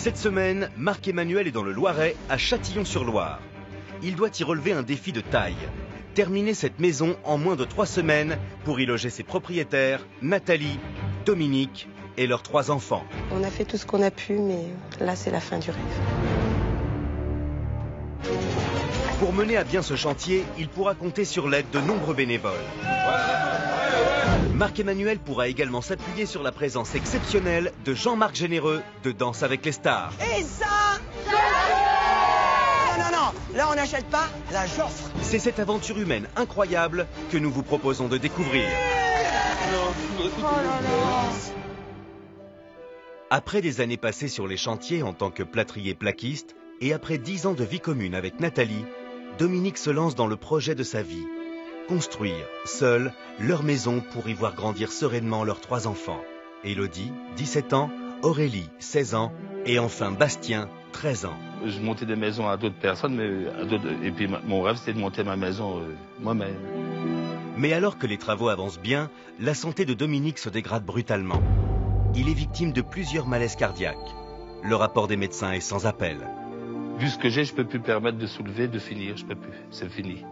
Cette semaine, Marc-Emmanuel est dans le Loiret, à Châtillon-sur-Loire. Il doit y relever un défi de taille. Terminer cette maison en moins de 3 semaines pour y loger ses propriétaires, Nathalie, Dominique et leurs 3 enfants. On a fait tout ce qu'on a pu, mais là, c'est la fin du rêve. Pour mener à bien ce chantier, il pourra compter sur l'aide de nombreux bénévoles. Marc-Emmanuel pourra également s'appuyer sur la présence exceptionnelle de Jean-Marc Généreux de Danse avec les stars. Et ça, non, là on n'achète pas, là j'offre. C'est cette aventure humaine incroyable que nous vous proposons de découvrir. Après des années passées sur les chantiers en tant que plâtrier plaquiste et après 10 ans de vie commune avec Nathalie, Dominique se lance dans le projet de sa vie. Construire, seul, leur maison pour y voir grandir sereinement leurs 3 enfants. Élodie, 17 ans, Aurélie, 16 ans, et enfin Bastien, 13 ans. Je montais des maisons à d'autres personnes, et puis mon rêve c'était de monter ma maison moi-même. Mais alors que les travaux avancent bien, la santé de Dominique se dégrade brutalement. Il est victime de plusieurs malaises cardiaques. Le rapport des médecins est sans appel. Vu ce que j'ai, je peux plus permettre de soulever, de finir, je peux plus, c'est fini.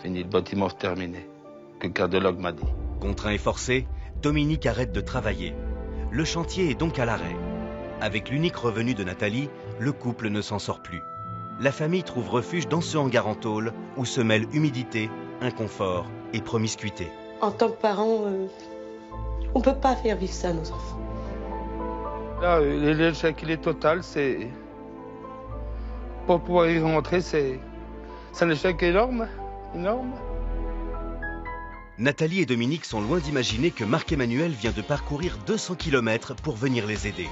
Fini, le bâtiment c'est terminé, que le cardiologue m'a dit. Contraint et forcé, Dominique arrête de travailler. Le chantier est donc à l'arrêt. Avec l'unique revenu de Nathalie, le couple ne s'en sort plus. La famille trouve refuge dans ce hangar en tôle où se mêlent humidité, inconfort et promiscuité. En tant que parents, on ne peut pas faire vivre ça à nos enfants. Là, l'échec il est total, c'est... Pour pouvoir y rentrer, c'est un échec énorme. Nathalie et Dominique sont loin d'imaginer que Marc-Emmanuel vient de parcourir 200 km pour venir les aider.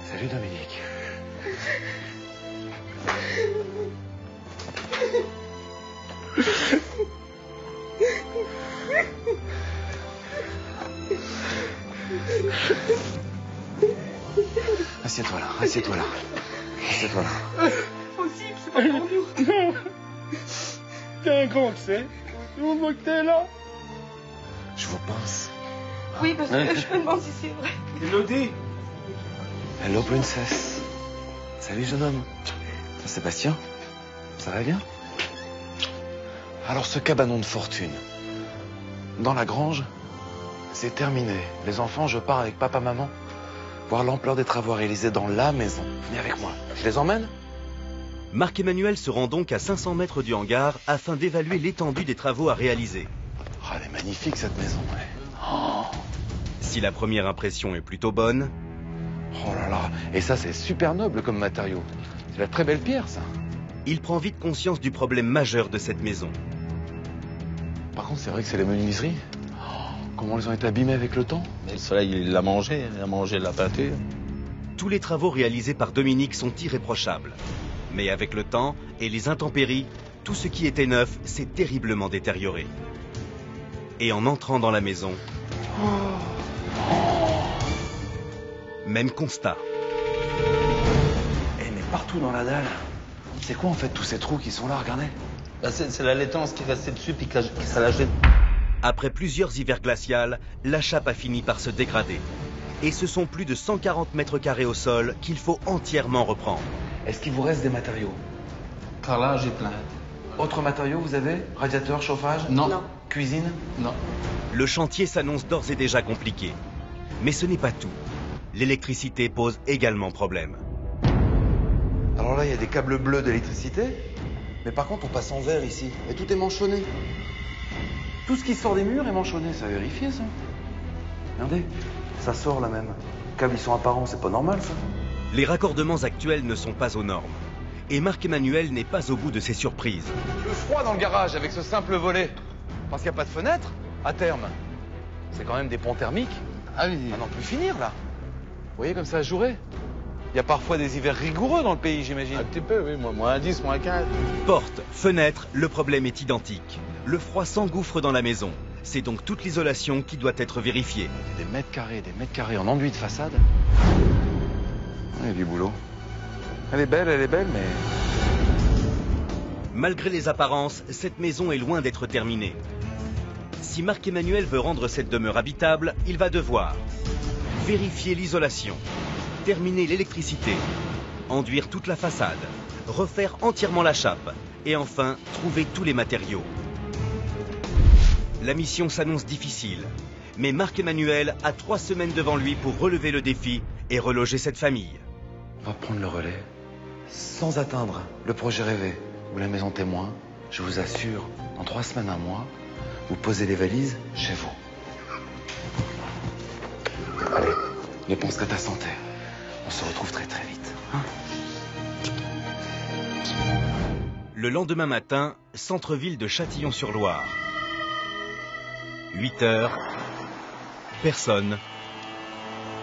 Salut Dominique. Assieds-toi là, assieds-toi là. Assieds-toi là. Impossible, c'est pas pour nous. Non. T'es un con, tu sais. On voit que t'es là. Je vous pince. Oui, parce que je me demande si c'est vrai. Élodie. Hello princess. Salut jeune homme. Sébastien, ça va bien? Alors ce cabanon de fortune, dans la grange, c'est terminé. Les enfants, je pars avec papa, maman, voir l'ampleur des travaux réalisés dans la maison. Venez avec moi, je les emmène? Marc-Emmanuel se rend donc à 500 mètres du hangar afin d'évaluer l'étendue des travaux à réaliser. Oh, elle est magnifique cette maison, ouais. Oh. Si la première impression est plutôt bonne... Oh là là, et ça c'est super noble comme matériau. C'est la très belle pierre, ça. Il prend vite conscience du problème majeur de cette maison. Par contre, c'est vrai que c'est les menuiseries. Oh, comment elles ont été abîmées avec le temps. Mais le soleil, il l'a mangé la peinture. Tous les travaux réalisés par Dominique sont irréprochables. Mais avec le temps et les intempéries, tout ce qui était neuf s'est terriblement détérioré. Et en entrant dans la maison... Même constat. Eh, mais partout dans la dalle, c'est quoi en fait tous ces trous qui sont là, regardez? Là, c'est la laitance qui est restée dessus puis que ça l'a jeté. Après plusieurs hivers glaciales, la chape a fini par se dégrader. Et ce sont plus de 140 mètres carrés au sol qu'il faut entièrement reprendre. Est-ce qu'il vous reste des matériaux? Carrelage, j'ai plein. Autres matériaux, vous avez? Radiateur, chauffage? Non. Cuisine? Non. Le chantier s'annonce d'ores et déjà compliqué. Mais ce n'est pas tout. L'électricité pose également problème. Alors là, il y a des câbles bleus d'électricité. Mais par contre, on passe en vert ici. Et tout est manchonné. Tout ce qui sort des murs est manchonné. Ça a vérifié, ça? Regardez, ça sort là même. Les câbles, ils sont apparents, c'est pas normal, ça. Les raccordements actuels ne sont pas aux normes. Et Marc-Emmanuel n'est pas au bout de ses surprises. Le froid dans le garage avec ce simple volet. Parce qu'il n'y a pas de fenêtre, à terme. C'est quand même des ponts thermiques. Ah oui. À n'en plus finir, là. Vous voyez comme ça a joué. Il y a parfois des hivers rigoureux dans le pays, j'imagine. Un petit peu, oui. Moins 10, moins 15. Porte, fenêtre, le problème est identique. Le froid s'engouffre dans la maison. C'est donc toute l'isolation qui doit être vérifiée. Des mètres carrés en enduit de façade. Il y a du boulot. Elle est belle, mais... Malgré les apparences, cette maison est loin d'être terminée. Si Marc-Emmanuel veut rendre cette demeure habitable, il va devoir vérifier l'isolation, terminer l'électricité, enduire toute la façade, refaire entièrement la chape et enfin trouver tous les matériaux. La mission s'annonce difficile, mais Marc-Emmanuel a 3 semaines devant lui pour relever le défi et reloger cette famille. On va prendre le relais sans atteindre le projet rêvé ou la maison témoin. Je vous assure, dans 3 semaines, un mois, vous posez les valises chez vous. Allez, ne pense qu'à ta santé. On se retrouve très très vite. Hein? Le lendemain matin, centre-ville de Châtillon-sur-Loire. 8 heures, personne.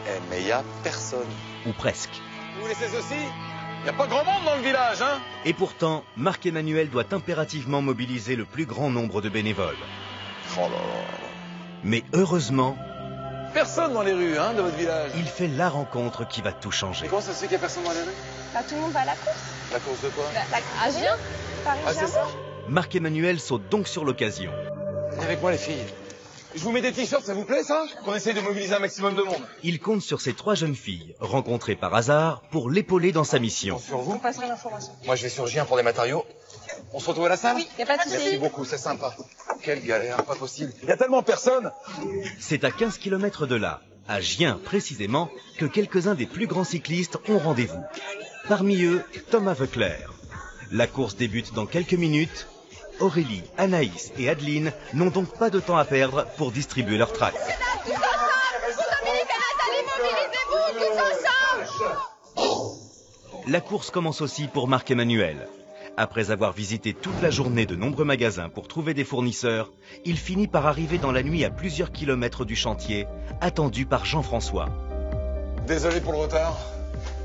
Eh, mais y a personne. Ou presque. Vous laissez ceci? Y a pas grand monde dans le village, hein? Et pourtant, Marc-Emmanuel doit impérativement mobiliser le plus grand nombre de bénévoles. Oh là là. Mais heureusement, Personne dans les rues, hein, de votre village. il fait la rencontre qui va tout changer. Et comment ça se fait qu'il y a personne dans les rues? Bah, tout le monde va à la course. La course de quoi? À Gien, Ah, c'est ça? Marc-Emmanuel saute donc sur l'occasion. Venez avec moi, les filles. Je vous mets des t-shirts, ça vous plaît, ça? Qu'on essaye de mobiliser un maximum de monde. Il compte sur ces 3 jeunes filles, rencontrées par hasard, pour l'épauler dans sa mission. Sur vous? On passera l'information. Moi, je vais sur Gien pour des matériaux. On se retrouve à la salle? Oui, y a pas de souci. Merci beaucoup, c'est sympa. Quelle galère, pas possible. Il y a tellement personne. C'est à 15 km de là, à Gien précisément, que quelques-uns des plus grands cyclistes ont rendez-vous. Parmi eux, Thomas Veuclair. La course débute dans quelques minutes. Aurélie, Anaïs et Adeline n'ont donc pas de temps à perdre pour distribuer leurs tracts. Tous ensemble, Dominique et Nathalie, mobilisez-vous, tous ensemble. La course commence aussi pour Marc-Emmanuel. Après avoir visité toute la journée de nombreux magasins pour trouver des fournisseurs, il finit par arriver dans la nuit à plusieurs kilomètres du chantier, attendu par Jean-François. Désolé pour le retard.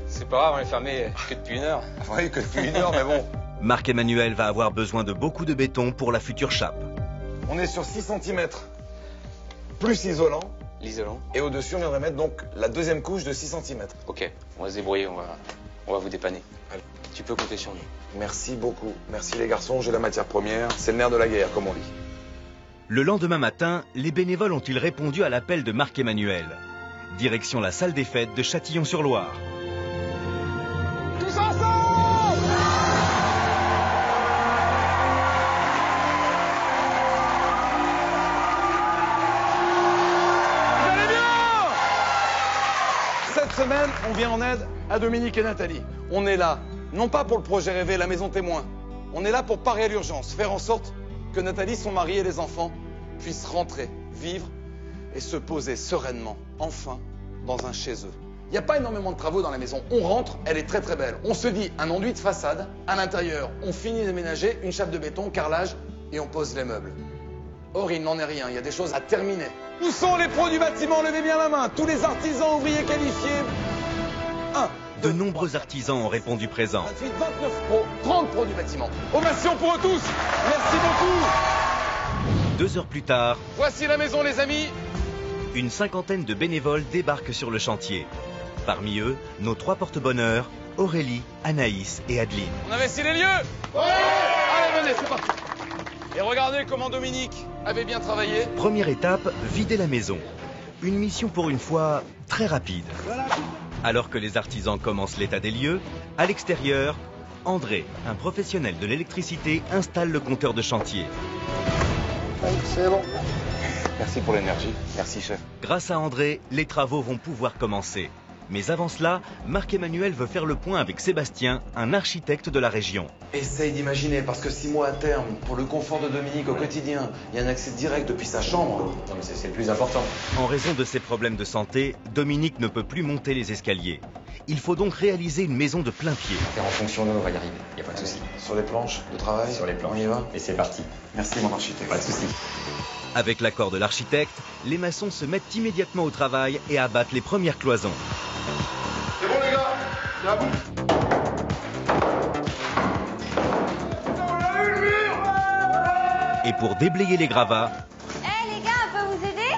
C'est pas grave, on est fermé que depuis 1 heure. Oui, que depuis 1 heure, mais bon. Marc-Emmanuel va avoir besoin de beaucoup de béton pour la future chape. On est sur 6 cm. Plus isolant. L'isolant. Et au-dessus, on viendrait mettre donc la 2e couche de 6 cm. Ok, on va se débrouiller, on va vous dépanner. Allez. Tu peux compter sur nous. Merci beaucoup. Merci les garçons, j'ai la matière première. C'est le nerf de la guerre, comme on dit. Le lendemain matin, les bénévoles ont-ils répondu à l'appel de Marc-Emmanuel? Direction la salle des fêtes de Châtillon-sur-Loire. Tous ensemble! Vous allez bien? Cette semaine, on vient en aide à Dominique et Nathalie. On est là, non pas pour le projet rêvé, la maison témoin. On est là pour parer à l'urgence, faire en sorte que Nathalie, son mari et les enfants puissent rentrer, vivre et se poser sereinement, enfin, dans un chez eux. Il n'y a pas énormément de travaux dans la maison. On rentre, elle est très très belle. On se dit un enduit de façade, à l'intérieur, on finit d'aménager, une chape de béton, carrelage et on pose les meubles. Or, il n'en est rien, il y a des choses à terminer. Où sont les pros du bâtiment? Levez bien la main. Tous les artisans ouvriers qualifiés. 1, De nombreux artisans ont répondu présent. 28, 29 pros, 30 pros du bâtiment. Ovation pour eux tous. Merci beaucoup. 2 heures plus tard, Voici la maison, les amis. une cinquantaine de bénévoles débarquent sur le chantier. Parmi eux, nos 3 porte-bonheur, Aurélie, Anaïs et Adeline. On investit les lieux. Ouais. Allez, venez, c'est parti. Et regardez comment Dominique avait bien travaillé. Première étape, vider la maison. Une mission pour une fois très rapide. Alors que les artisans commencent l'état des lieux, à l'extérieur, André, un professionnel de l'électricité, installe le compteur de chantier. C'est bon. Merci pour l'énergie. Merci, chef. Grâce à André, les travaux vont pouvoir commencer. Mais avant cela, Marc-Emmanuel veut faire le point avec Sébastien, un architecte de la région. Essaye d'imaginer, parce que 6 mois à terme, pour le confort de Dominique au quotidien, il y a un accès direct depuis sa chambre. Non mais c'est le plus important. En raison de ses problèmes de santé, Dominique ne peut plus monter les escaliers. Il faut donc réaliser une maison de plein pied. Faire en fonction de nous, on va y arriver, y a pas de souci. Sur les planches de travail. Sur les plans. On y va. Et c'est parti. Merci, mon architecte. Pas de souci. Avec l'accord de l'architecte, les maçons se mettent immédiatement au travail et abattent les premières cloisons. C'est bon, les gars. C'est à bout. Et pour déblayer les gravats, Les gars, on peut vous aider?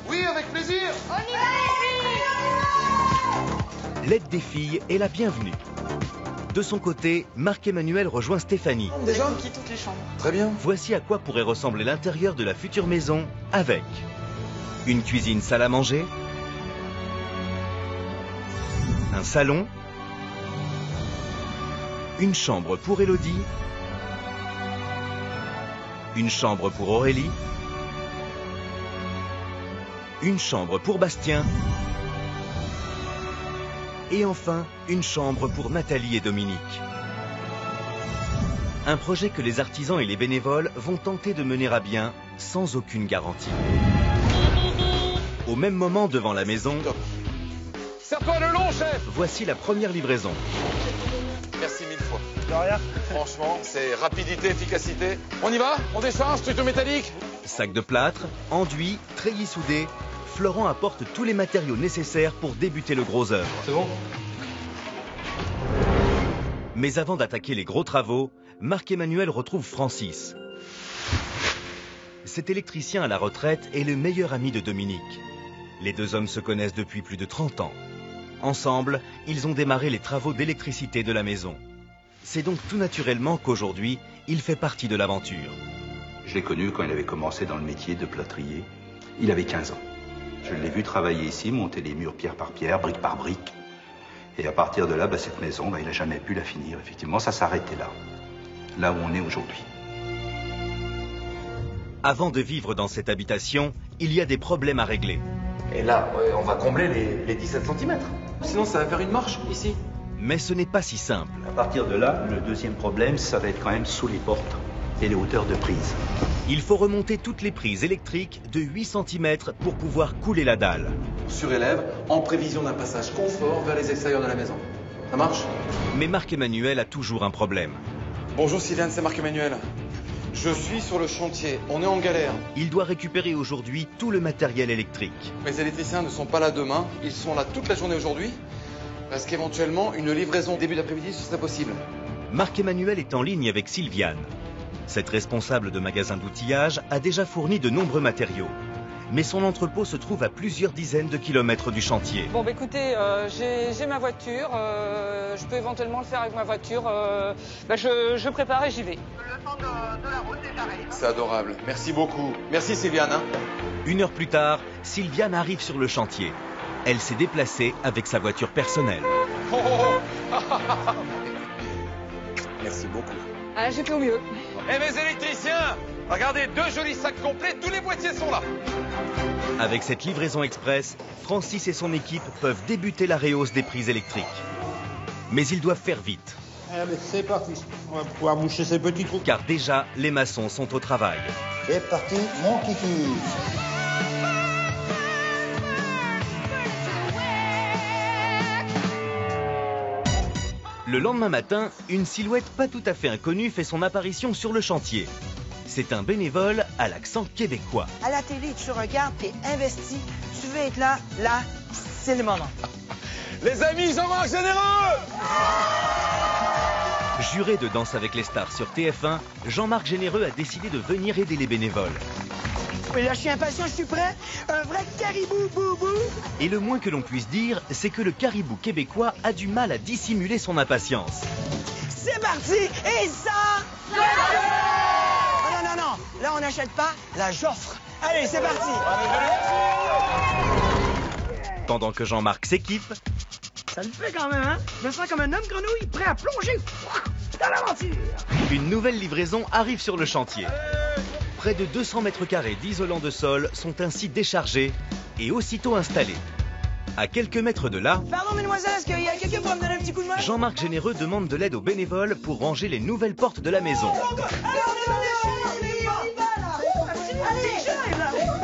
Oui, avec plaisir. On y va, les filles! l'aide des filles est la bienvenue. De son côté, Marc-Emmanuel rejoint Stéphanie. Déjà qui toutes les chambres. Très bien. Voici à quoi pourrait ressembler l'intérieur de la future maison avec une cuisine salle à manger, un salon, une chambre pour Élodie, une chambre pour Aurélie, une chambre pour Bastien et enfin une chambre pour Nathalie et Dominique. Un projet que les artisans et les bénévoles vont tenter de mener à bien sans aucune garantie. Au même moment devant la maison, Serre-toi le long, chef. voici la première livraison. Merci mille fois. De rien. Franchement, c'est rapidité, efficacité. On y va? On décharge, structure métallique? Sac de plâtre, enduit, treillis soudé, Florent apporte tous les matériaux nécessaires pour débuter le gros œuvre. C'est bon? Mais avant d'attaquer les gros travaux, Marc-Emmanuel retrouve Francis. Cet électricien à la retraite est le meilleur ami de Dominique. Les deux hommes se connaissent depuis plus de 30 ans. Ensemble, ils ont démarré les travaux d'électricité de la maison. C'est donc tout naturellement qu'aujourd'hui, il fait partie de l'aventure. Je l'ai connu quand il avait commencé dans le métier de plâtrier. Il avait 15 ans. Je l'ai vu travailler ici, monter les murs pierre par pierre, brique par brique. Et à partir de là, cette maison, il n'a jamais pu la finir. Effectivement, ça s'arrêtait là où on est aujourd'hui. Avant de vivre dans cette habitation, il y a des problèmes à régler. Et là, on va combler les 17 cm. Sinon, ça va faire une marche, ici. Mais ce n'est pas si simple. À partir de là, le deuxième problème, ça va être quand même sous les portes et les hauteurs de prise. Il faut remonter toutes les prises électriques de 8 cm pour pouvoir couler la dalle. Surélève, en prévision d'un passage confort vers les extérieurs de la maison. Ça marche? Mais Marc-Emmanuel a toujours un problème. Bonjour Sylviane, c'est Marc-Emmanuel. Je suis sur le chantier, on est en galère. Il doit récupérer aujourd'hui tout le matériel électrique. Mes électriciens ne sont pas là demain, ils sont là toute la journée aujourd'hui. Parce qu'éventuellement, une livraison début d'après-midi, ce serait possible. Marc-Emmanuel est en ligne avec Sylviane. Cette responsable de magasin d'outillage a déjà fourni de nombreux matériaux. Mais son entrepôt se trouve à plusieurs dizaines de kilomètres du chantier. Bon, écoutez, j'ai ma voiture. Je peux éventuellement le faire avec ma voiture. Je prépare et j'y vais. Le temps de la route est pareil. C'est adorable. Merci beaucoup. Merci Sylviane. Une heure plus tard, Sylviane arrive sur le chantier. Elle s'est déplacée avec sa voiture personnelle. Merci beaucoup. Ah, j'ai fait au mieux. Et mes électriciens, regardez, 2 jolis sacs complets, tous les boîtiers sont là. Avec cette livraison express, Francis et son équipe peuvent débuter la rehausse des prises électriques. Mais ils doivent faire vite. Allez, c'est parti. On va pouvoir boucher ces petits trous. Car déjà, les maçons sont au travail. C'est parti, mon kiki. Le lendemain matin, une silhouette pas tout à fait inconnue fait son apparition sur le chantier. C'est un bénévole à l'accent québécois. À la télé, tu regardes, t'es investi. Tu veux être là, c'est le moment. Les amis, Jean-Marc Généreux! Juré de Danse avec les stars sur TF1, Jean-Marc Généreux a décidé de venir aider les bénévoles. Mais là, je suis impatient, je suis prêt. Un vrai caribou boubou. Et le moins que l'on puisse dire, c'est que le caribou québécois a du mal à dissimuler son impatience. C'est parti. Et ça... Non, là, on n'achète pas, là, j'offre. Allez, c'est parti. Pendant que Jean-Marc s'équipe, Ça le fait quand même, hein? Je me sens comme un homme grenouille prêt à plonger dans l'aventure. une nouvelle livraison arrive sur le chantier. Près de 200 mètres carrés d'isolant de sol sont ainsi déchargés et aussitôt installés. À quelques mètres de là, Pardon, mesdemoiselles, est-ce qu'il y a quelqu'un pour me donner un petit coup de main? Jean-Marc Généreux demande de l'aide aux bénévoles pour ranger les nouvelles portes de la maison.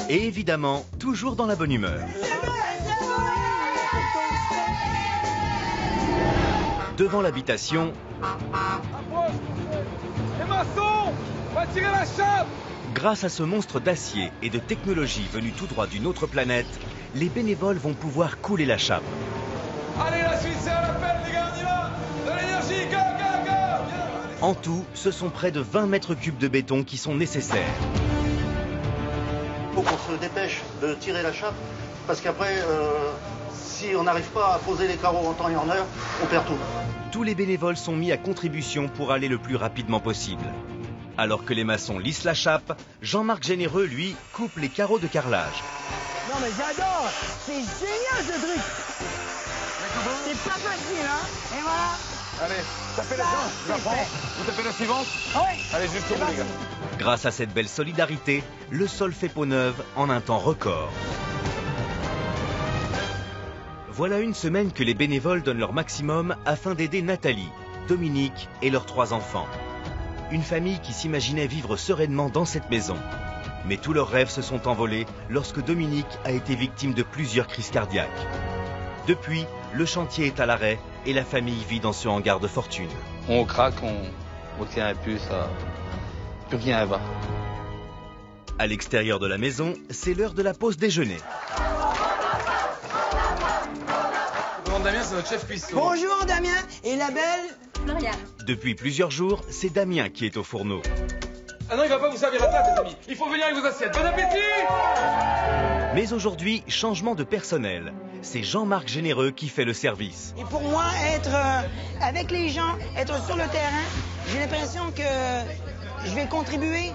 Et évidemment, toujours dans la bonne humeur. Devant l'habitation, Les maçons! On va tirer la chape! grâce à ce monstre d'acier et de technologie venu tout droit d'une autre planète, les bénévoles vont pouvoir couler la chape. Allez, la suite, c'est à l'appel, les gars, on y va! De l'énergie, go, go, go! Bien. En tout, ce sont près de 20 mètres cubes de béton qui sont nécessaires. Faut qu'on se dépêche de tirer la chape, parce qu'après, Si on n'arrive pas à poser les carreaux en temps et en heure, on perd tout. Tous les bénévoles sont mis à contribution pour aller le plus rapidement possible. Alors que les maçons lissent la chape, Jean-Marc Généreux, lui, coupe les carreaux de carrelage. Non mais j'adore. C'est génial ce truc. C'est pas facile, hein. Et voilà. Allez, tapez la jambe, j'apprends. Vous tapez la suivante. Ouais. Allez, jusqu'au bout, les gars. Grâce à cette belle solidarité, le sol fait peau neuve en un temps record. Voilà une semaine que les bénévoles donnent leur maximum afin d'aider Nathalie, Dominique et leurs 3 enfants. Une famille qui s'imaginait vivre sereinement dans cette maison. Mais tous leurs rêves se sont envolés lorsque Dominique a été victime de plusieurs crises cardiaques. Depuis, le chantier est à l'arrêt et la famille vit dans ce hangar de fortune. On craque, on tient un peu, ça. Plus rien va. À l'extérieur de la maison, c'est l'heure de la pause déjeuner. Damien, c'est notre chef cuistot. Bonjour Damien et la belle Florian. Depuis plusieurs jours, c'est Damien qui est au fourneau. Ah non, il va pas vous servir à table, les amis. Il faut venir avec vos assiettes. Bon appétit! Mais aujourd'hui, changement de personnel. C'est Jean-Marc Généreux qui fait le service. Et pour moi, être avec les gens, être sur le terrain, j'ai l'impression que je vais contribuer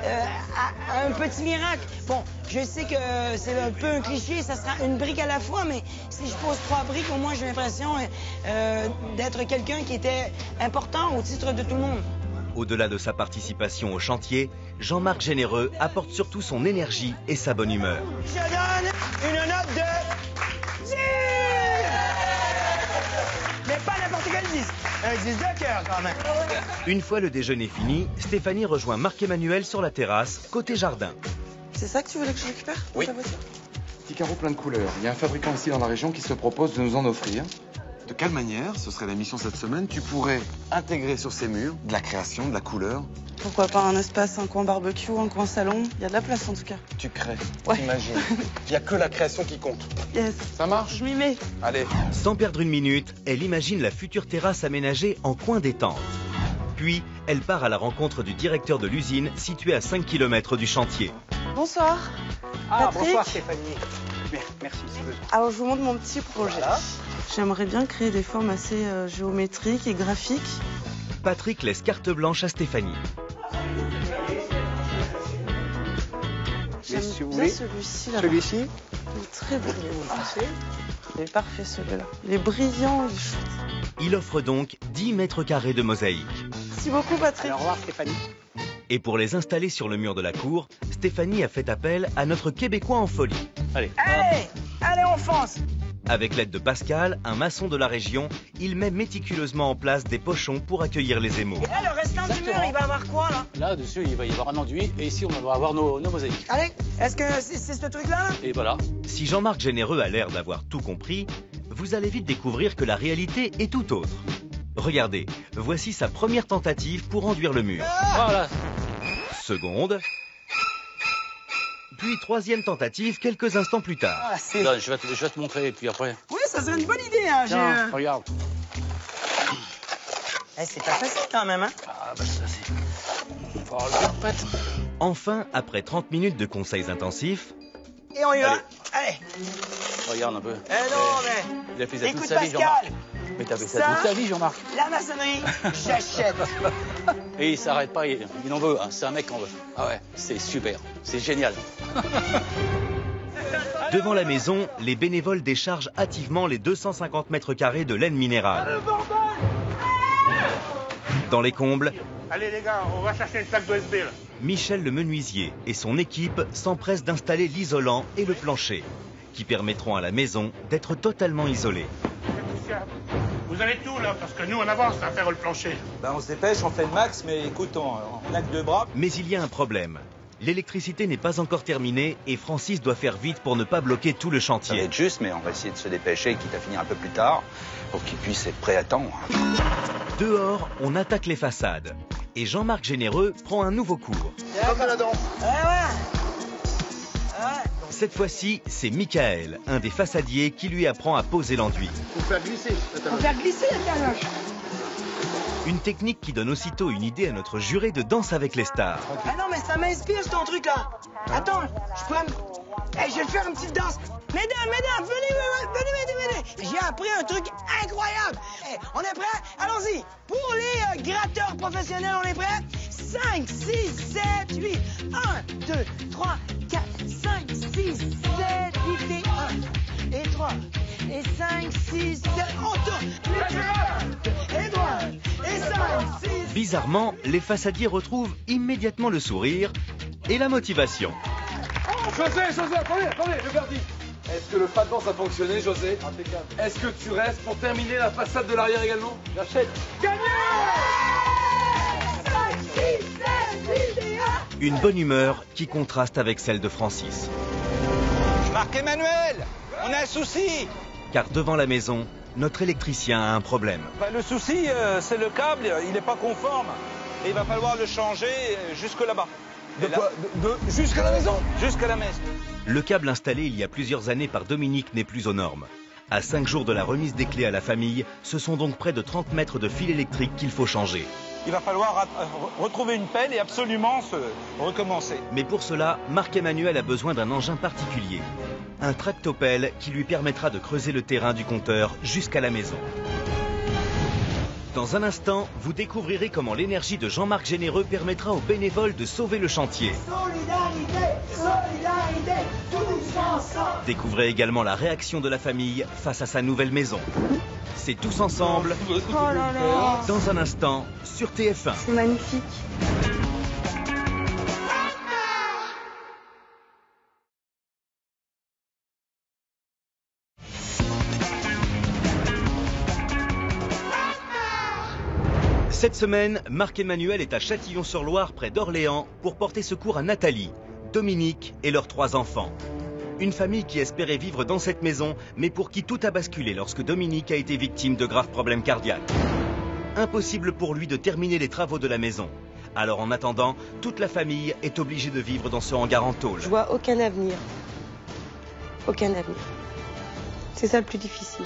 à un petit miracle. Bon, je sais que c'est un peu un cliché, ça sera une brique à la fois, mais si je pose 3 briques, au moins j'ai l'impression d'être quelqu'un qui était important au titre de tout le monde. Au-delà de sa participation au chantier, Jean-Marc Généreux apporte surtout son énergie et sa bonne humeur. Je donne une note de 10! Mais pas n'importe quel 10. Un 10 de cœur quand même. Une fois le déjeuner fini, Stéphanie rejoint Marc-Emmanuel sur la terrasse, côté jardin. C'est ça que tu voulais que je récupère? Oui. Ta voiture? Petit carreau plein de couleurs. Il y a un fabricant ici dans la région qui se propose de nous en offrir. De quelle manière, ce serait la mission cette semaine, tu pourrais intégrer sur ces murs de la création, de la couleur? Pourquoi pas un espace, un coin barbecue, un coin salon? Il y a de la place en tout cas. Tu crées, Ouais. t'imagines. Il n'y a que la création qui compte. Yes. Ça marche? Je m'y mets. Allez. Sans perdre une minute, elle imagine la future terrasse aménagée en coin détente. Puis, elle part à la rencontre du directeur de l'usine située à 5 km du chantier. Bonsoir. Ah, Patrick. bonsoir Stéphanie. Bien, merci, c'est besoin. Alors je vous montre mon petit projet. Voilà. J'aimerais bien créer des formes assez géométriques et graphiques. Patrick laisse carte blanche à Stéphanie. J'aime si vous bien voulez, celui-ci là. Celui-ci? Il est très beau. Il est parfait celui-là. Il est brillant, il est chouette. Il offre donc 10 mètres carrés de mosaïque. Merci beaucoup Patrick. Alors, au revoir Stéphanie. Et pour les installer sur le mur de la cour, Stéphanie a fait appel à notre Québécois en folie. Allez. Allez, allez on fonce. Avec l'aide de Pascal, un maçon de la région, il met méticuleusement en place des pochons pour accueillir les émaux. Et là, le restant du mur, il va avoir quoi là? Là-dessus, il va y avoir un enduit et ici, on va avoir nos mosaïques. Allez, est-ce que c'est ce truc-là là? Et voilà. Si Jean-Marc Généreux a l'air d'avoir tout compris, vous allez vite découvrir que la réalité est tout autre. Regardez, voici sa première tentative pour enduire le mur. Voilà. Seconde. Puis troisième tentative quelques instants plus tard. Ah, c'est... Là, je vais te montrer et puis après. Oui, ça serait une bonne idée. Hein. Tiens, regarde. C'est pas facile quand même. Hein. Ah, bah ça, c'est... Faut avoir le cœur prête. Enfin, après 30 minutes de conseils intensifs... Et on y va. Allez. Allez. Regarde un peu. Eh non, mais... Il a fait ça toute Écoute sa vie, Jean-Marc. Pascal. Mais t'as fait ça toute ta vie, Jean-Marc. La maçonnerie, j'achète. Et il s'arrête pas, il en veut. Hein. C'est un mec qu'on veut. Ah ouais, c'est super. C'est génial. Devant la maison, les bénévoles déchargent hâtivement les 250 mètres carrés de laine minérale. Dans les combles, Allez les gars, on va chercher une plaque d'OSB là. Michel le menuisier et son équipe s'empressent d'installer l'isolant et le plancher, qui permettront à la maison d'être totalement isolée. Vous avez tout là, parce que nous on avance à faire le plancher. Ben on se dépêche, on fait le max, mais écoute, on a que 2 bras. Mais il y a un problème. L'électricité n'est pas encore terminée et Francis doit faire vite pour ne pas bloquer tout le Ça va chantier. être juste, mais on va essayer de se dépêcher, quitte à finir un peu plus tard, pour qu'il puisse être prêt à temps. Dehors, on attaque les façades. Et Jean-Marc Généreux prend un nouveau cours. Comme la danse. Cette fois-ci, c'est Michael, un des façadiers, qui lui apprend à poser l'enduit. Faut faire glisser. Faut faire glisser la caloche. Une technique qui donne aussitôt une idée à notre juré de Danse avec les stars. Ah non, mais ça m'inspire ton truc là. Attends, je peux... Hey, je vais te faire une petite danse. Mesdames, venez j'ai appris un truc incroyable. Hey, on est prêt? Allons-y. Pour les gratteurs professionnels, on est prêt? 5, 6, 7, 8. 1, 2, 3, 4, 5, 6, 7, 8 et 1. Et 3. Et 5, 6, 7. On tourne. Et 3. Et 5, 6. Bizarrement, les façadiers retrouvent immédiatement le sourire et la motivation. José, attendez, le verdict. Est-ce que le pas de danse a fonctionné, José? Impeccable. Est-ce que tu restes pour terminer la façade de l'arrière également? J'achète. Gagné! 5, 6, 7, 8 et 1. Une bonne humeur qui contraste avec celle de Francis. Marc-Emmanuel, on a un souci. Car devant la maison, notre électricien a un problème. Le souci, c'est le câble, il n'est pas conforme. Et il va falloir le changer jusque là-bas. Jusqu'à la maison? Jusqu'à la maison. Le câble installé il y a plusieurs années par Dominique n'est plus aux normes. À 5 jours de la remise des clés à la famille, ce sont donc près de 30 mètres de fil électrique qu'il faut changer. Il va falloir retrouver une pelle et absolument recommencer. Mais pour cela, Marc-Emmanuel a besoin d'un engin particulier. Un tractopelle qui lui permettra de creuser le terrain du compteur jusqu'à la maison. Dans un instant, vous découvrirez comment l'énergie de Jean-Marc Généreux permettra aux bénévoles de sauver le chantier. Solidarité, solidarité, tous ensemble. Découvrez également la réaction de la famille face à sa nouvelle maison. C'est Tous ensemble, Oh là là. dans un instant, sur TF1. C'est magnifique. Cette semaine, Marc-Emmanuel est à Châtillon-sur-Loire, près d'Orléans, pour porter secours à Nathalie, Dominique et leurs 3 enfants. Une famille qui espérait vivre dans cette maison, mais pour qui tout a basculé lorsque Dominique a été victime de graves problèmes cardiaques. Impossible pour lui de terminer les travaux de la maison. Alors en attendant, toute la famille est obligée de vivre dans ce hangar en tôle. Je vois aucun avenir. Aucun avenir. C'est ça le plus difficile.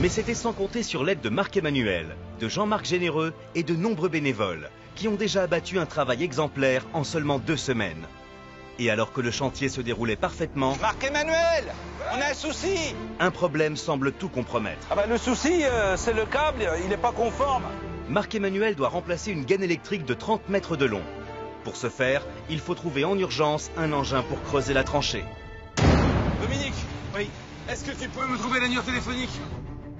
Mais c'était sans compter sur l'aide de Marc-Emmanuel, de Jean-Marc Généreux et de nombreux bénévoles, qui ont déjà abattu un travail exemplaire en seulement 2 semaines. Et alors que le chantier se déroulait parfaitement, Marc-Emmanuel, on a un souci. Un problème semble tout compromettre. Le souci, c'est le câble, il n'est pas conforme. Marc-Emmanuel doit remplacer une gaine électrique de 30 mètres de long. Pour ce faire, il faut trouver en urgence un engin pour creuser la tranchée. Dominique, oui. Est-ce que tu peux me trouver l'annuaire téléphonique?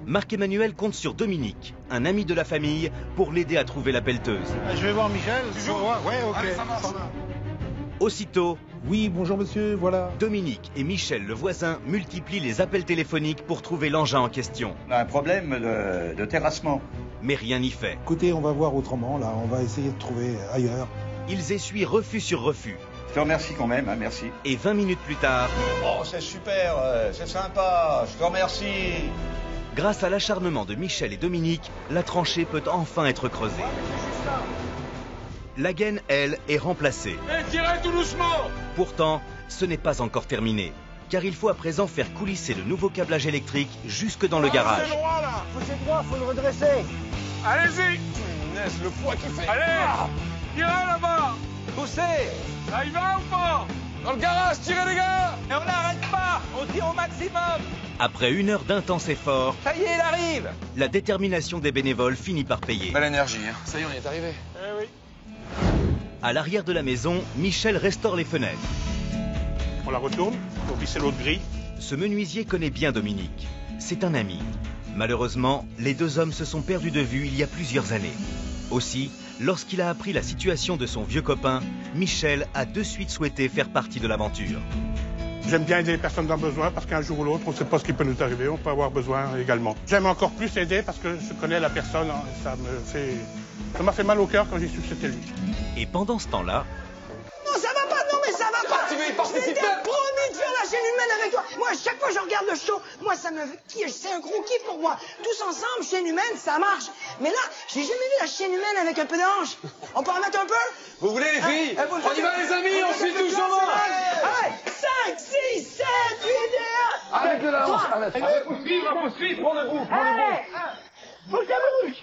Marc-Emmanuel compte sur Dominique, un ami de la famille, pour l'aider à trouver la pelleteuse. Je vais voir Michel. Toujours? Ouais, ok. Allez, ça marche. Aussitôt, Oui, bonjour monsieur, voilà. Dominique et Michel, le voisin, multiplient les appels téléphoniques pour trouver l'engin en question. On a un problème de terrassement. Mais rien n'y fait. Écoutez, on va voir autrement, là, on va essayer de trouver ailleurs. Ils essuient refus sur refus. Je te remercie quand même, hein, merci. Et 20 minutes plus tard, Oh, c'est super, c'est sympa, je te remercie. grâce à l'acharnement de Michel et Dominique, la tranchée peut enfin être creusée. La gaine, elle, est remplacée. Tirez tout doucement. Pourtant, ce n'est pas encore terminé, car il faut à présent faire coulisser le nouveau câblage électrique jusque dans le garage. C'est droit, là. C'est droit, faut le redresser. Allez-y. Le poids qui fait. Allez. Tirez là-bas. Poussez. Ça y va ou pas? Dans le garage, tirez les gars. Et on n'arrête pas, on tire au maximum. Après 1 heure d'intense effort, Ça y est, il arrive. la détermination des bénévoles finit par payer. Belle énergie, hein. Ça y est, on y est arrivé. Eh oui. À l'arrière de la maison, Michel restaure les fenêtres. On la retourne pour visser l'autre grille. Ce menuisier connaît bien Dominique. C'est un ami. Malheureusement, les 2 hommes se sont perdus de vue il y a plusieurs années. Aussi, lorsqu'il a appris la situation de son vieux copain, Michel a de suite souhaité faire partie de l'aventure. J'aime bien aider les personnes dans le besoin parce qu'un jour ou l'autre, on ne sait pas ce qui peut nous arriver, on peut avoir besoin également. J'aime encore plus aider parce que je connais la personne, hein, ça m'a fait mal au cœur quand j'ai su que c'était lui. Et pendant ce temps-là, Non, ça va pas, non, mais ça va pas. Tu veux y Je participer? t'ai promis de faire la chaîne humaine avec toi. Moi, à chaque fois que je regarde le show, moi, c'est un gros kiff pour moi. Tous ensemble, chaîne humaine, ça marche. Mais là, j'ai jamais vu la chaîne humaine avec un peu d'ange. On peut en mettre un peu? Vous voulez les filles? vous le On y faites- va les amis, on suit tout Jean-Marc. Allez, 5, 6, 7, 8 et 1. Avec de la hanche. Allez, Faut suivre, prends le bout, allez. Faut que ça bouge.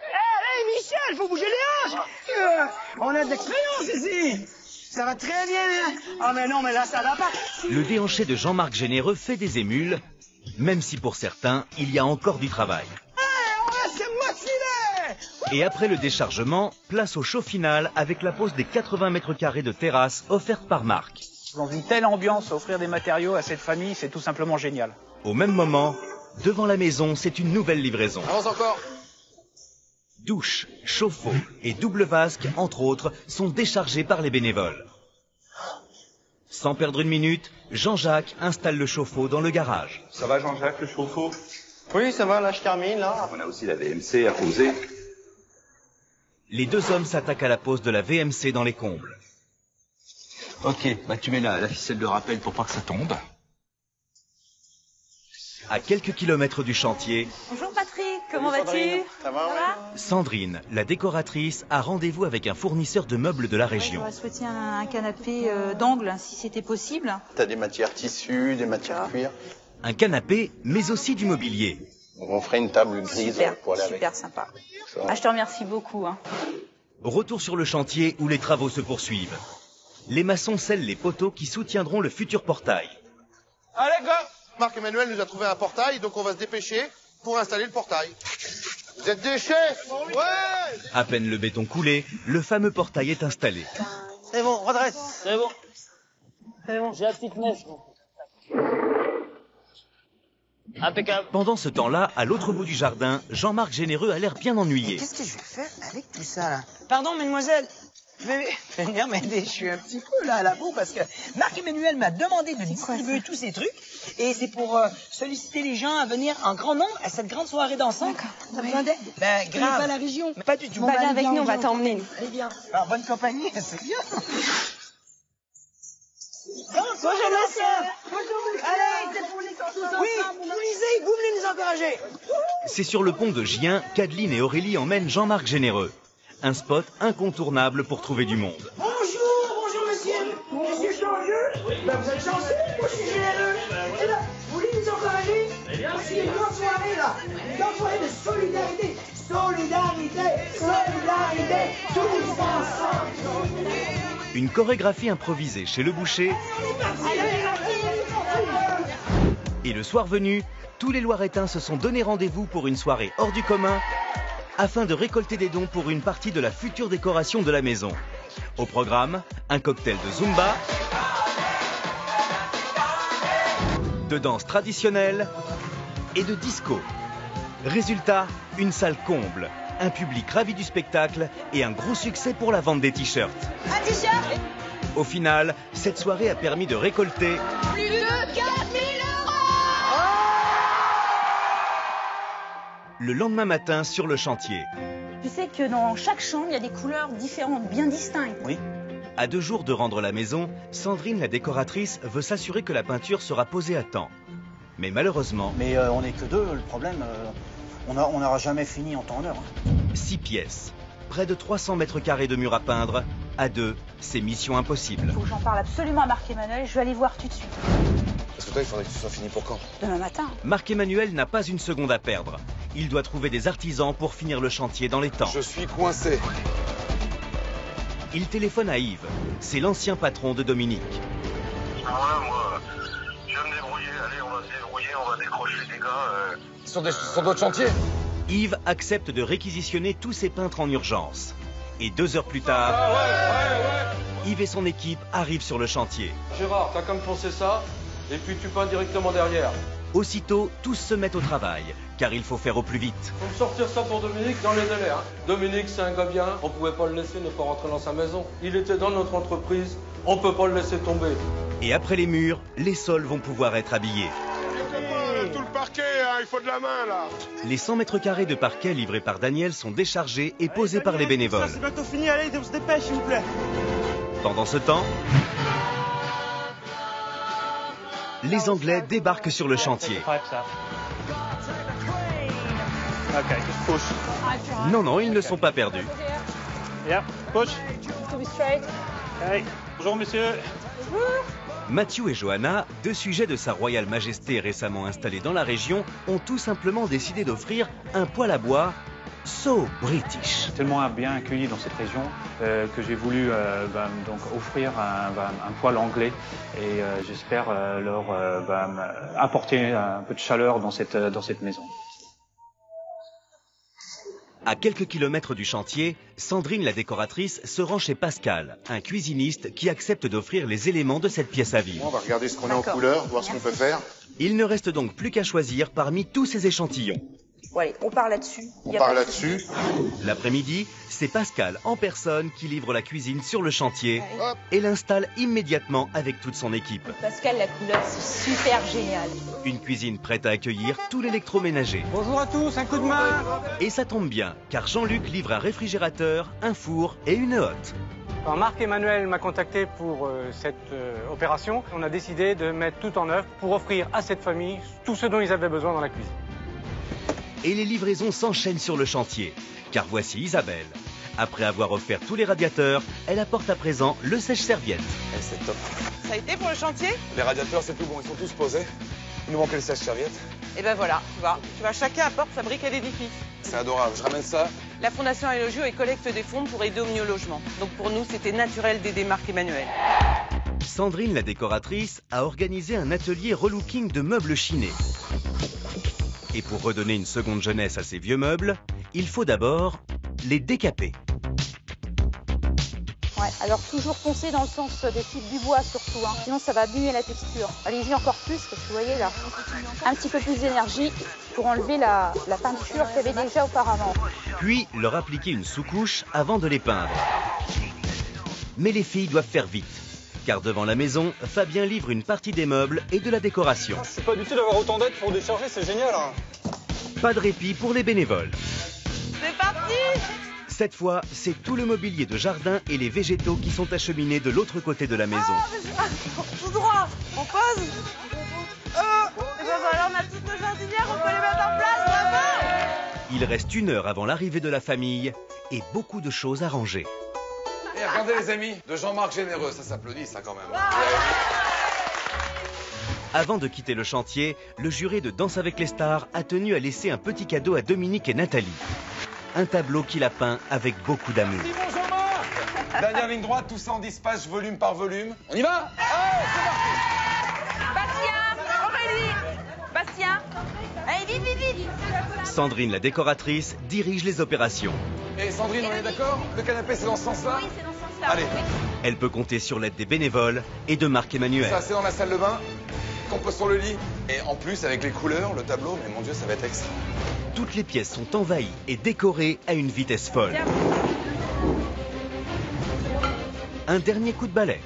Hey, Michel, faut bouger les hanches. On a de l'expérience ici. Ça va très bien, hein. Ah mais non, mais là, ça va pas. Le déhanché de Jean-Marc Généreux fait des émules, même si pour certains, il y a encore du travail. C'est moi filet. Et après le déchargement, place au show final avec la pose des 80 mètres carrés de terrasse offerte par Marc. Dans une telle ambiance, offrir des matériaux à cette famille, c'est tout simplement génial. Au même moment, devant la maison, c'est une nouvelle livraison. Avance encore. Douche, chauffe-eau et double vasque, entre autres, sont déchargés par les bénévoles. Sans perdre une minute, Jean-Jacques installe le chauffe-eau dans le garage. Ça va Jean-Jacques, le chauffe-eau? Oui, ça va, là je termine, là. On a aussi la VMC à poser. Les deux hommes s'attaquent à la pose de la VMC dans les combles. Ok, bah tu mets la ficelle de rappel pour pas que ça tombe. À quelques kilomètres du chantier, Bonjour Patrick, comment vas-tu? Ça va, Sandrine, la décoratrice, a rendez-vous avec un fournisseur de meubles de la région. J'aurais souhaité un canapé d'angle, si c'était possible. T'as des matières tissus, des matières cuir. Un canapé, mais aussi du mobilier. On ferait une table grise pour aller avec. Super sympa. Ah, je te remercie beaucoup. Hein. Retour sur le chantier où les travaux se poursuivent. Les maçons scellent les poteaux qui soutiendront le futur portail. Allez, go! Marc-Emmanuel nous a trouvé un portail, donc on va se dépêcher pour installer le portail. Vous êtes des chefs? Ouais! À peine le béton coulé, le fameux portail est installé. C'est bon, redresse. C'est bon. C'est bon, j'ai la petite mèche. Impeccable. Pendant ce temps-là, à l'autre bout du jardin, Jean-Marc Généreux a l'air bien ennuyé. Qu'est-ce que je vais faire avec tout ça, là? Pardon, mademoiselle. Je vais venir m'aider. Je suis un petit peu là à la boue parce que Marc-Emmanuel m'a demandé de distribuer tous ces trucs. Et c'est pour solliciter les gens à venir en grand nombre à cette grande soirée dansante. T'as besoin d'aide? Ben, grave. Pas la région. Pas du tout. Bah, viens avec nous, on va t'emmener. Allez, bien. Alors, bonne compagnie, c'est bien. Bonjour, monsieur. Bonjour, allez, c'est pour les tous oui, vous lisez, vous venez nous encourager. C'est sur le pont de Gien qu'Adeline et Aurélie emmènent Jean-Marc Généreux. Un spot incontournable pour trouver du monde. Bonjour, monsieur. Monsieur Changeux. Ben, vous êtes chanceux, moi je suis généreux. Et là, vous voulez nous encourager? C'est une grande soirée, là. Une grande soirée de solidarité. Solidarité, tous ensemble. Une chorégraphie improvisée chez le boucher. Et le soir venu, tous les Loiretains se sont donné rendez-vous pour une soirée hors du commun afin de récolter des dons pour une partie de la future décoration de la maison. Au programme, un cocktail de Zumba, de danse traditionnelle et de disco. Résultat, une salle comble, un public ravi du spectacle et un gros succès pour la vente des t-shirts. Un t-shirt? Au final, cette soirée a permis de récolter Plus de 4 000 €! le lendemain matin sur le chantier. Tu sais que dans chaque chambre, il y a des couleurs différentes, bien distinctes. Oui. À 2 jours de rendre la maison, Sandrine, la décoratrice, veut s'assurer que la peinture sera posée à temps. Mais malheureusement... Mais on n'est que deux, le problème, on n'aura jamais fini en temps en heure. 6 pièces, près de 300 mètres carrés de murs à peindre. À 2, c'est mission impossible. Il faut que j'en parle absolument à Marc-Emmanuel, je vais aller voir tout de suite. Parce que toi, il faudrait que tu sois fini pour quand? Demain matin. Marc-Emmanuel n'a pas une seconde à perdre. Il doit trouver des artisans pour finir le chantier dans les temps. Je suis coincé. Il téléphone à Yves. C'est l'ancien patron de Dominique. Voilà, moi, je vais me débrouiller. Allez, on va se débrouiller, on va décrocher des gars. Sur d'autres chantiers? Yves accepte de réquisitionner tous ses peintres en urgence. Et 2 heures plus tard, Yves et son équipe arrivent sur le chantier. Gérard, t'as qu'à me penser ça, et puis tu peins directement derrière. Aussitôt, tous se mettent au travail, car il faut faire au plus vite. Faut me sortir ça pour Dominique dans les délais. Hein. Dominique, c'est un gars bien, on pouvait pas le laisser ne pas rentrer dans sa maison. Il était dans notre entreprise, on peut pas le laisser tomber. Et après les murs, les sols vont pouvoir être habillés. Tout le parquet, hein, il faut de la main, là. Les 100 mètres carrés de parquet livrés par Daniel sont déchargés et posés par les bénévoles. C'est bientôt fini, allez, on se dépêche, s'il vous plaît. Pendant ce temps, les Anglais débarquent sur le chantier. Non, ils ne sont pas perdus. Yeah, push. To be straight. Hey. Bonjour, monsieur. Mathieu et Johanna, 2 sujets de Sa Royale Majesté récemment installés dans la région, ont tout simplement décidé d'offrir un poêle à bois So British. Tellement bien accueillis dans cette région que j'ai voulu donc offrir un poêle anglais et j'espère leur apporter un peu de chaleur dans cette maison. À quelques kilomètres du chantier, Sandrine, la décoratrice, se rend chez Pascal, un cuisiniste qui accepte d'offrir les éléments de cette pièce à vivre. On va regarder ce qu'on a en couleur, voir ce qu'on peut faire. Il ne reste donc plus qu'à choisir parmi tous ces échantillons. Bon, allez, on part là-dessus. On part là-dessus. L'après-midi, c'est Pascal en personne qui livre la cuisine sur le chantier et l'installe immédiatement avec toute son équipe. Pascal, la couleur, c'est super génial. Une cuisine prête à accueillir tout l'électroménager. Bonjour à tous, un coup de main. Et ça tombe bien, car Jean-Luc livre un réfrigérateur, un four et une hotte. Quand Marc-Emmanuel m'a contacté pour cette opération, on a décidé de mettre tout en œuvre pour offrir à cette famille tout ce dont ils avaient besoin dans la cuisine. Et les livraisons s'enchaînent sur le chantier, car voici Isabelle. Après avoir offert tous les radiateurs, elle apporte à présent le sèche-serviette. C'est top. Ça a été pour le chantier? Les radiateurs, c'est tout bon, ils sont tous posés. Il nous manquait le sèche-serviette. Et ben voilà, tu vois, chacun apporte sa brique à l'édifice. C'est adorable, je ramène ça. La Fondation Allogio collecte des fonds pour aider au mieux logement. Donc pour nous, c'était naturel d'aider Marc-Emmanuel. Sandrine, la décoratrice, a organisé un atelier relooking de meubles chinés. Et pour redonner une seconde jeunesse à ces vieux meubles, il faut d'abord les décaper. Ouais, alors toujours foncer dans le sens des fils du bois surtout, hein. Sinon ça va abîmer la texture. Allez-y encore plus, parce que vous voyez là, un petit peu plus d'énergie pour enlever la peinture qu'il y avait déjà auparavant. Puis leur appliquer une sous-couche avant de les peindre. Mais les filles doivent faire vite, car devant la maison, Fabien livre une partie des meubles et de la décoration. Je suis pas du tout d'avoir autant d'aide pour décharger, c'est génial. Hein. Pas de répit pour les bénévoles. C'est parti! Cette fois, c'est tout le mobilier de jardin et les végétaux qui sont acheminés de l'autre côté de la maison. Tout droit, on pose. Et ben voilà, on a toutes nos jardinières, on peut les mettre en place là-bas. Il reste 1 heure avant l'arrivée de la famille et beaucoup de choses à ranger. Et regardez les amis, de Jean-Marc Généreux, ça s'applaudit ça quand même. Avant de quitter le chantier, le jury de Danse avec les stars a tenu à laisser un petit cadeau à Dominique et Nathalie. Un tableau qu'il a peint avec beaucoup d'amour. Bon Jean-Marc. Dernière ligne droite, tout ça en 10 pages, volume par volume. On y va? Allez, c'est parti. Bastien, Aurélie, Bastien, allez vite, vite. Sandrine, la décoratrice, dirige les opérations. Et Sandrine, on est d'accord? Le canapé, c'est dans ce sens-là? Oui, c'est dans ce sens-là. Allez. Elle peut compter sur l'aide des bénévoles et de Marc-Emmanuel. Ça, c'est dans la salle de bain, qu'on pose sur le lit. Et en plus, avec les couleurs, le tableau, mais mon Dieu, ça va être extra. Toutes les pièces sont envahies et décorées à une vitesse folle. Un dernier coup de balai.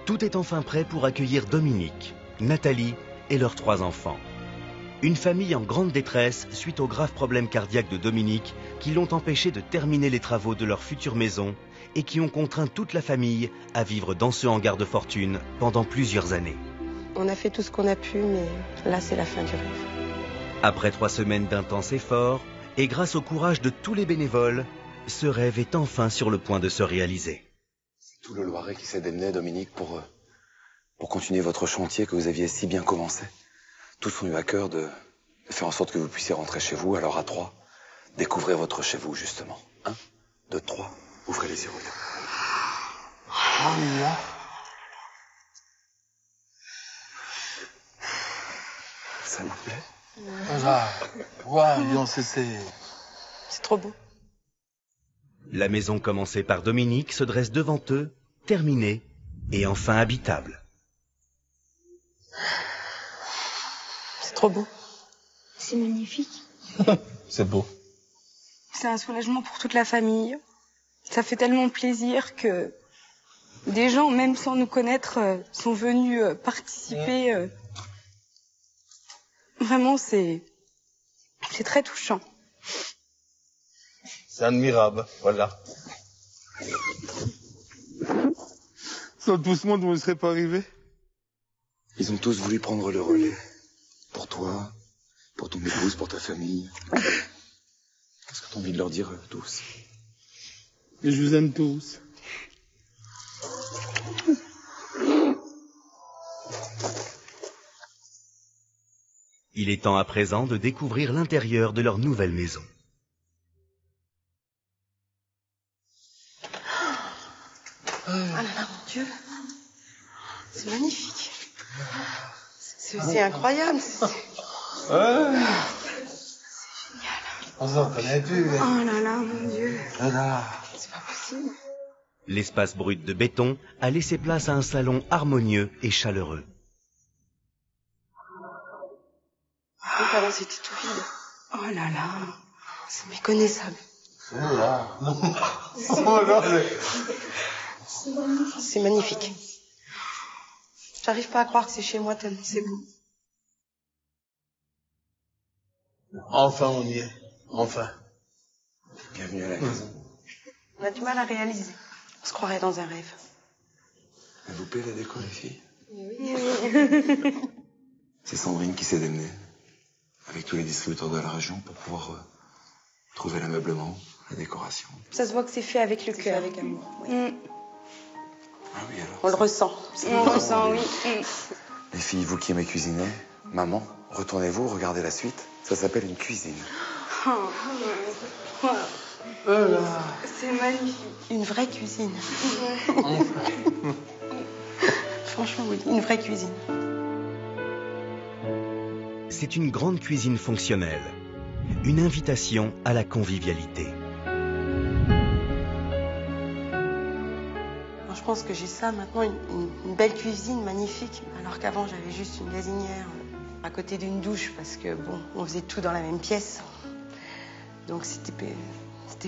Tout est enfin prêt pour accueillir Dominique, Nathalie et leurs 3 enfants. Une famille en grande détresse suite aux graves problèmes cardiaques de Dominique qui l'ont empêché de terminer les travaux de leur future maison et qui ont contraint toute la famille à vivre dans ce hangar de fortune pendant plusieurs années. On a fait tout ce qu'on a pu, mais là, c'est la fin du rêve. Après 3 semaines d'intenses efforts, et grâce au courage de tous les bénévoles, ce rêve est enfin sur le point de se réaliser. C'est tout le Loiret qui s'est démené, Dominique, pour continuer votre chantier que vous aviez si bien commencé. Tous ont eu à cœur de faire en sorte que vous puissiez rentrer chez vous. Alors à 3, découvrez votre chez vous, justement. 1, 2, 3, ouvrez les yeux. Ça vous plaît? C'est trop beau. La maison commencée par Dominique se dresse devant eux, terminée et enfin habitable. C'est trop beau. C'est magnifique. C'est beau. C'est un soulagement pour toute la famille. Ça fait tellement plaisir que des gens, même sans nous connaître, sont venus participer. Vraiment, c'est très touchant. C'est admirable, voilà. Sans tout ce monde, on ne serait pas arrivé. Ils ont tous voulu prendre le relais. Pour toi, pour ton épouse, pour ta famille. Qu'est-ce que tu as envie de leur dire, tous? Et je vous aime tous. Il est temps à présent de découvrir l'intérieur de leur nouvelle maison. Oh là là, mon Dieu. C'est magnifique. C'est incroyable. C'est génial. On s'en connaît plus. Oh là là, mon Dieu. Là. C'est pas possible. L'espace brut de béton a laissé place à un salon harmonieux et chaleureux. Donc avant c'était tout vide. Oh là là, c'est méconnaissable. C'est magnifique. J'arrive pas à croire que c'est chez moi tellement c'est beau. Enfin, on y est. Enfin. Bienvenue à la maison. On a du mal à réaliser. On se croirait dans un rêve. Vous plaît la déco, les filles? Oui. C'est Sandrine qui s'est démenée avec tous les distributeurs de la région pour pouvoir trouver l'ameublement, la décoration. Ça se voit que c'est fait avec le cœur. Avec amour. Oui. Ah oui, alors. On le ressent. On le ressent, oui. Les filles, vous qui aimez cuisiner, maman, retournez-vous, regardez la suite. Ça s'appelle une cuisine. C'est magnifique. Une vraie cuisine. Franchement, oui, une vraie cuisine. C'est une grande cuisine fonctionnelle. Une invitation à la convivialité. Je pense que j'ai ça maintenant, une belle cuisine magnifique. Alors qu'avant, j'avais juste une gazinière à côté d'une douche parce que, bon, on faisait tout dans la même pièce. Donc, c'était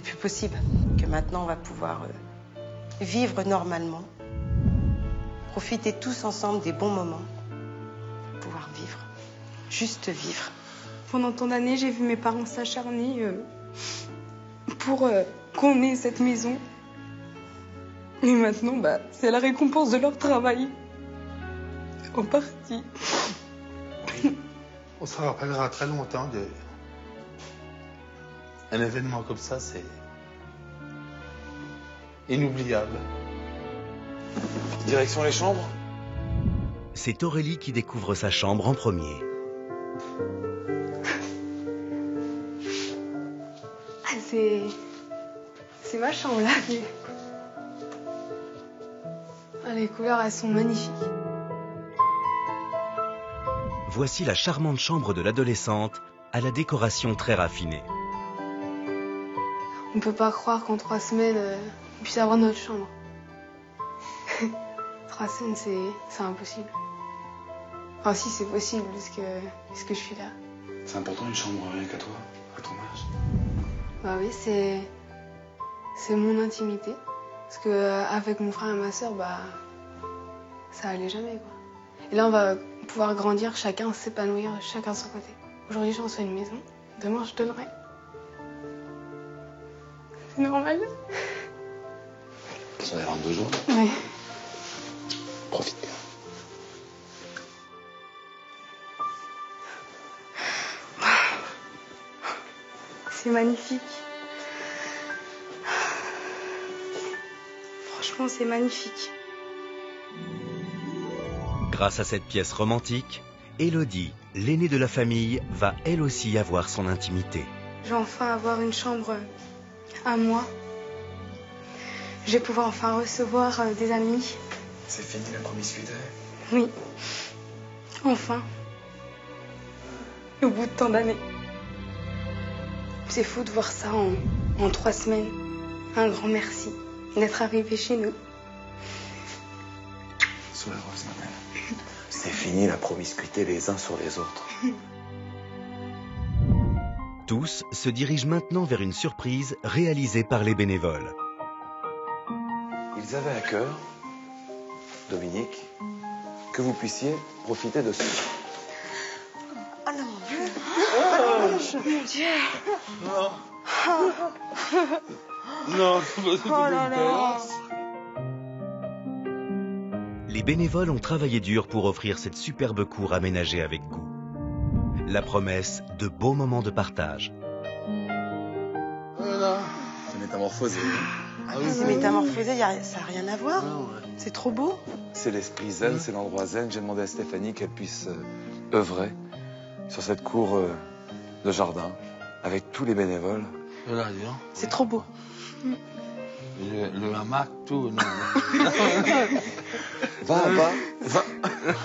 plus possible. Que maintenant, on va pouvoir vivre normalement, profiter tous ensemble des bons moments, pouvoir vivre, juste vivre. Pendant tant d'années, j'ai vu mes parents s'acharner pour qu'on ait cette maison. Et maintenant, c'est la récompense de leur travail. En partie. On se rappellera très longtemps de... Un événement comme ça, c'est inoubliable. Direction les chambres? C'est Aurélie qui découvre sa chambre en premier. C'est ma chambre là. Les couleurs, elles sont magnifiques. Voici la charmante chambre de l'adolescente à la décoration très raffinée. On peut pas croire qu'en 3 semaines, on puisse avoir notre chambre. 3 semaines, c'est impossible. Enfin, si, c'est possible, parce que je suis là. C'est important une chambre rien qu'à toi, à ton âge? Bah oui, c'est mon intimité. Parce que avec mon frère et ma sœur, ça allait jamais, quoi. Et là, on va pouvoir grandir, chacun s'épanouir, chacun de son côté. Aujourd'hui, j'en reçois une maison. Demain, je donnerai. C'est normal. Ça va dans 2 jours. Oui. Profite bien. C'est magnifique. Franchement, c'est magnifique. Grâce à cette pièce romantique, Élodie, l'aînée de la famille, va elle aussi avoir son intimité. Je vais enfin avoir une chambre à moi. Je vais pouvoir enfin recevoir des amis. C'est fini la promiscuité? Oui. Enfin. Au bout de tant d'années. C'est fou de voir ça en 3 semaines. Un grand merci d'être arrivé chez nous. Sois heureuse, ma belle. C'est fini la promiscuité les uns sur les autres. Tous se dirigent maintenant vers une surprise réalisée par les bénévoles. Ils avaient à cœur, Dominique, que vous puissiez profiter de ce... Oh non, mon Dieu. Oh mon Dieu. Non. Non, c'est là là. Les bénévoles ont travaillé dur pour offrir cette superbe cour aménagée avec goût. La promesse de beaux moments de partage. Voilà. C'est métamorphosé. C'est métamorphosé, ça n'a rien à voir. C'est trop beau. C'est l'esprit zen, c'est l'endroit zen. J'ai demandé à Stéphanie qu'elle puisse œuvrer sur cette cour de jardin, avec tous les bénévoles. Là, dis donc. C'est trop beau. Le hamac, tout. Non. Va.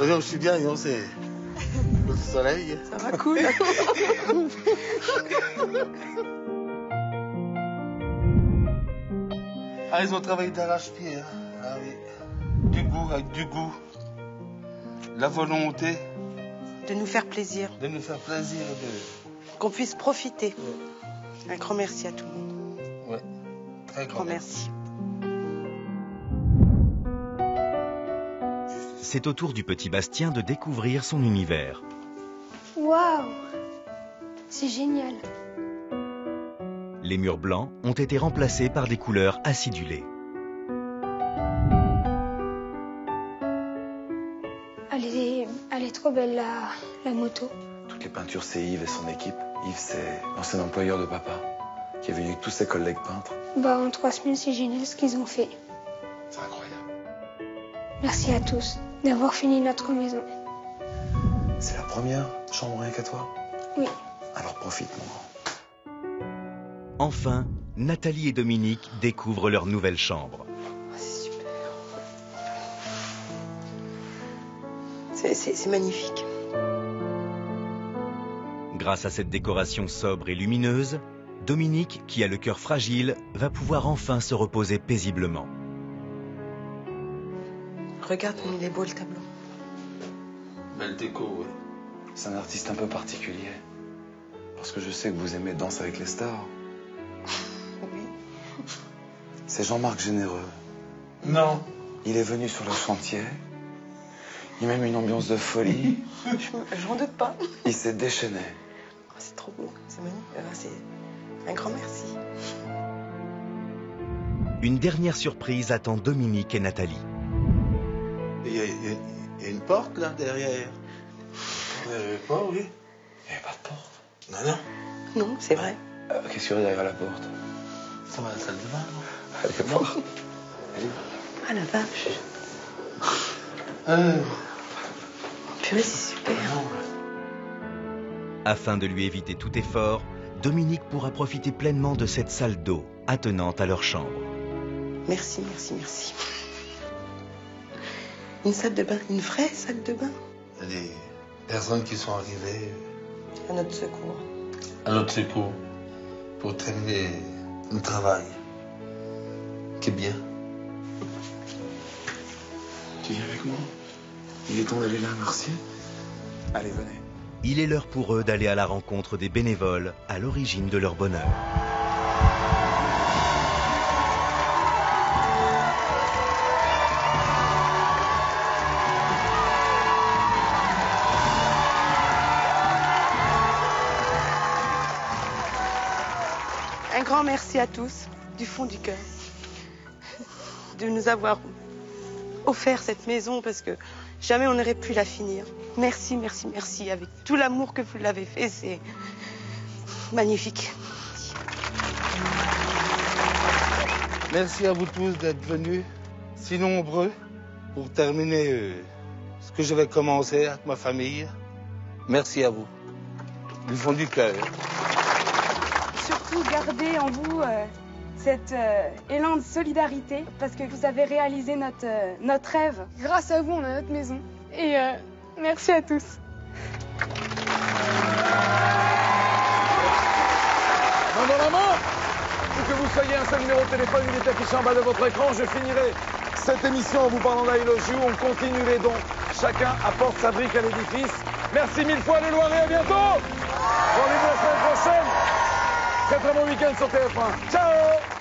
Je suis bien, non, c'est le soleil. Ça va cool. Ah, ils ont travaillé d'arrache-pied. Hein. Ah oui. Du goût, avec du goût. La volonté. De nous faire plaisir. De nous faire plaisir. Qu'on puisse profiter. Ouais. Un grand merci à tout le monde. Ouais. Très grand merci. C'est au tour du petit Bastien de découvrir son univers. Waouh! C'est génial. Les murs blancs ont été remplacés par des couleurs acidulées. Elle est trop belle, la moto. Toutes les peintures, c'est Yves et son équipe. Yves, c'est l'ancien employeur de papa, qui est venu avec tous ses collègues peintres. Bah, en 3 semaines, c'est génial ce qu'ils ont fait. C'est incroyable. Merci à tous d'avoir fini notre maison. C'est la première chambre rien qu'à toi? Oui. Alors profite, mon grand. Enfin, Nathalie et Dominique découvrent leur nouvelle chambre. C'est super. C'est magnifique. Grâce à cette décoration sobre et lumineuse, Dominique, qui a le cœur fragile, va pouvoir enfin se reposer paisiblement. Regarde comme il est beau le tableau. Belle déco, oui. C'est un artiste un peu particulier. Parce que je sais que vous aimez Danse avec les stars. Oui. C'est Jean-Marc Généreux. Non. Il est venu sur le chantier. Il met une ambiance de folie. J'en doute pas. Il s'est déchaîné. C'est trop beau. C'est magnifique. C'est un grand merci. Une dernière surprise attend Dominique et Nathalie. Il y a une porte là derrière. Vous n'avez pas, oui? Il n'y avait pas de porte. Non. Non, c'est vrai. Qu'est-ce qu'il y a derrière la porte? Ça va à la salle de bain, non? Allez voir. Ah la vache. Purée, c'est super. Afin de lui éviter tout effort, Dominique pourra profiter pleinement de cette salle d'eau attenante à leur chambre. Merci. Une salle de bain, une vraie salle de bain. Il y a des personnes qui sont arrivées à notre secours. Pour terminer le travail. Qui est bien. Tu viens avec moi? Il est temps d'aller là, merci. Allez, venez. Il est l'heure pour eux d'aller à la rencontre des bénévoles à l'origine de leur bonheur. Un grand merci à tous, du fond du cœur, de nous avoir offert cette maison parce que jamais on n'aurait pu la finir. Merci, avec tout l'amour que vous l'avez fait, c'est magnifique. Merci à vous tous d'être venus, si nombreux, pour terminer ce que j'avais commencé avec ma famille. Merci à vous, du fond du cœur. Surtout, gardez en vous cet élan de solidarité, parce que vous avez réalisé notre rêve. Grâce à vous, on a notre maison. Et merci à tous. Main dans la main! Où que vous soyez, un seul numéro de téléphone, il est affiché en bas de votre écran. Je finirai cette émission en vous parlant d'I Love You. On continue les dons. Chacun apporte sa brique à l'édifice. Merci 1000 fois le Loiret, à bientôt! Rendez-vous la semaine prochaine. Très bon week-end sur TF1. Ciao!